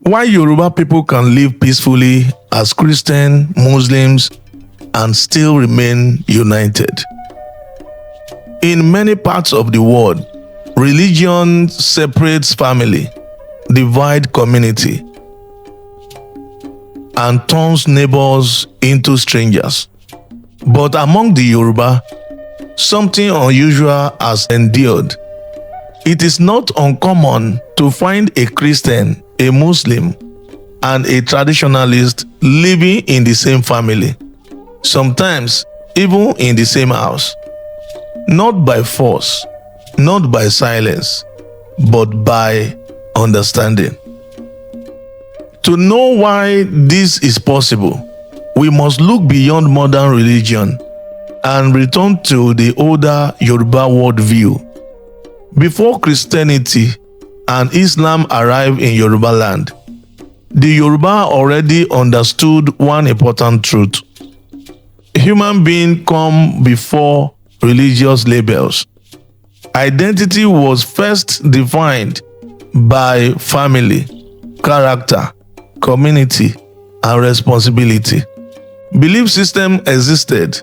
Why Yoruba people can live peacefully as Christian, Muslims, and still remain united. In many parts of the world, religion separates family, divides community, and turns neighbors into strangers. But among the Yoruba, something unusual has endured. It is not uncommon to find a Christian, a Muslim, and a traditionalist living in the same family, sometimes even in the same house. Not by force, not by silence, but by understanding. To know why this is possible, we must look beyond modern religion and return to the older Yoruba worldview. Before Christianity and Islam arrived in Yoruba land, the Yoruba already understood one important truth. Human beings come before religious labels. Identity was first defined by family, character, community, and responsibility. Belief systems existed,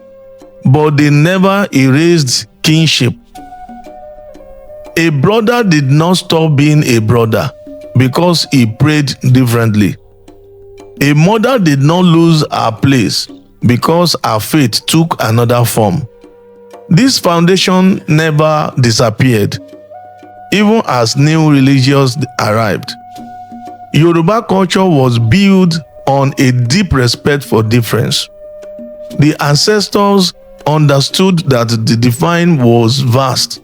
but they never erased kinship. A brother did not stop being a brother because he prayed differently. A mother did not lose her place because her faith took another form. This foundation never disappeared, even as new religions arrived. Yoruba culture was built on a deep respect for difference. The ancestors understood that the divine was vast,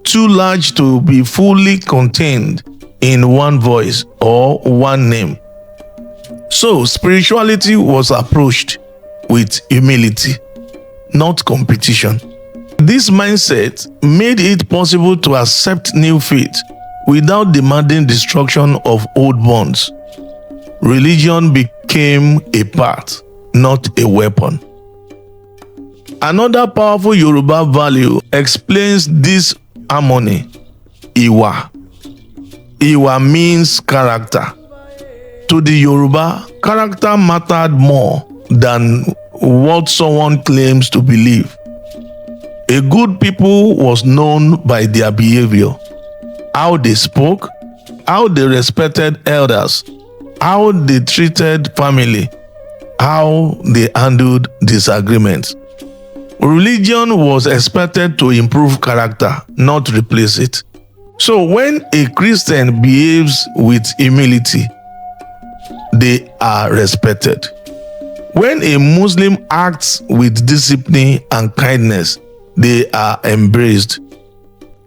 too large to be fully contained in one voice or one name. So spirituality was approached with humility, not competition. This mindset made it possible to accept new faith without demanding destruction of old bonds. Religion became a path, not a weapon. Another powerful Yoruba value explains this harmony: Iwa. Iwa means character. To the Yoruba, character mattered more than what someone claims to believe. A good people was known by their behavior, how they spoke, how they respected elders, how they treated family, how they handled disagreements. Religion was expected to improve character, not replace it. So when a Christian behaves with humility, they are respected. When a Muslim acts with discipline and kindness, they are embraced.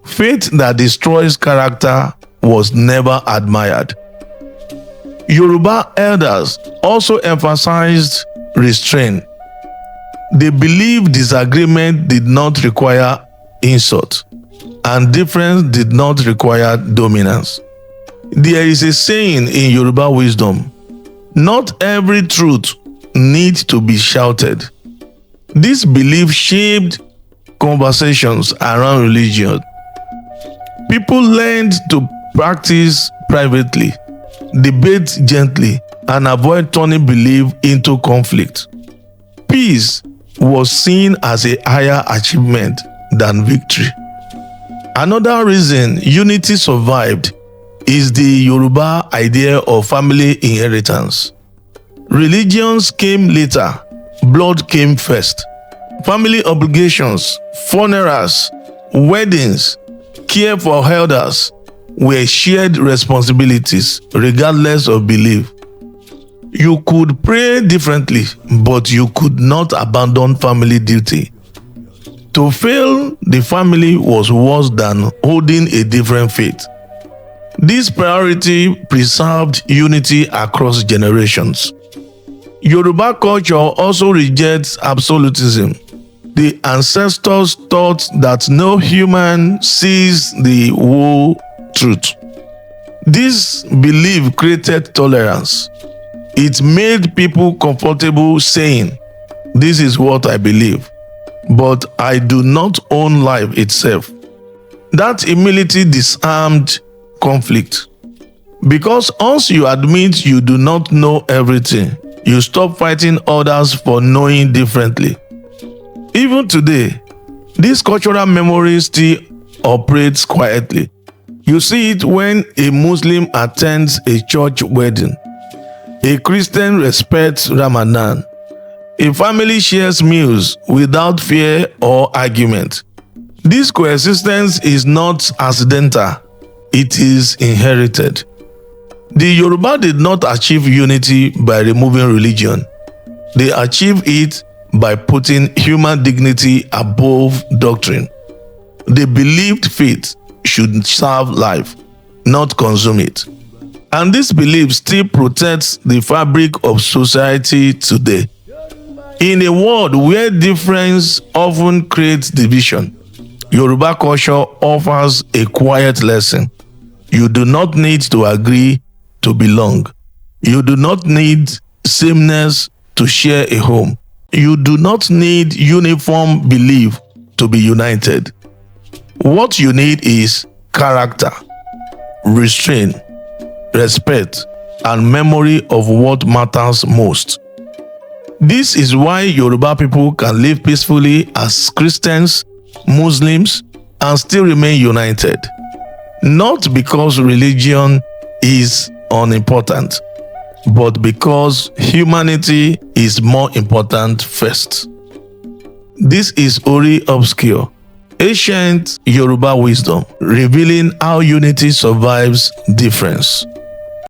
Faith that destroys character was never admired. Yoruba elders also emphasized restraint. They believed disagreement did not require insult, and difference did not require dominance. There is a saying in Yoruba wisdom: not every truth needs to be shouted. This belief shaped conversations around religion. People learned to practice privately, debate gently, and avoid turning belief into conflict. Peace was seen as a higher achievement than victory. Another reason unity survived is the Yoruba idea of family inheritance. Religions came later, blood came first. Family obligations, funerals, weddings, care for elders were shared responsibilities regardless of belief. You could pray differently, but you could not abandon family duty. To fail the family was worse than holding a different faith. This priority preserved unity across generations. Yoruba culture also rejects absolutism. The ancestors taught that no human sees the whole truth. This belief created tolerance. It made people comfortable saying, "This is what I believe, but I do not own life itself." That humility disarmed conflict. Because once you admit you do not know everything, you stop fighting others for knowing differently. Even today, this cultural memory still operates quietly. You see it when a Muslim attends a church wedding, a Christian respects Ramadan, a family shares meals without fear or argument. This coexistence is not accidental, it is inherited. The Yoruba did not achieve unity by removing religion. They achieved it by putting human dignity above doctrine. They believed faith should serve life, not consume it. And this belief still protects the fabric of society today. In a world where difference often creates division, Yoruba culture offers a quiet lesson. You do not need to agree to belong. You do not need sameness to share a home. You do not need uniform belief to be united. What you need is character, restraint, respect, and memory of what matters most. This is why Yoruba people can live peacefully as Christians, Muslims, and still remain united. Not because religion is unimportant, but because humanity is more important first. This is Ori Obscure, ancient Yoruba wisdom, revealing how unity survives difference.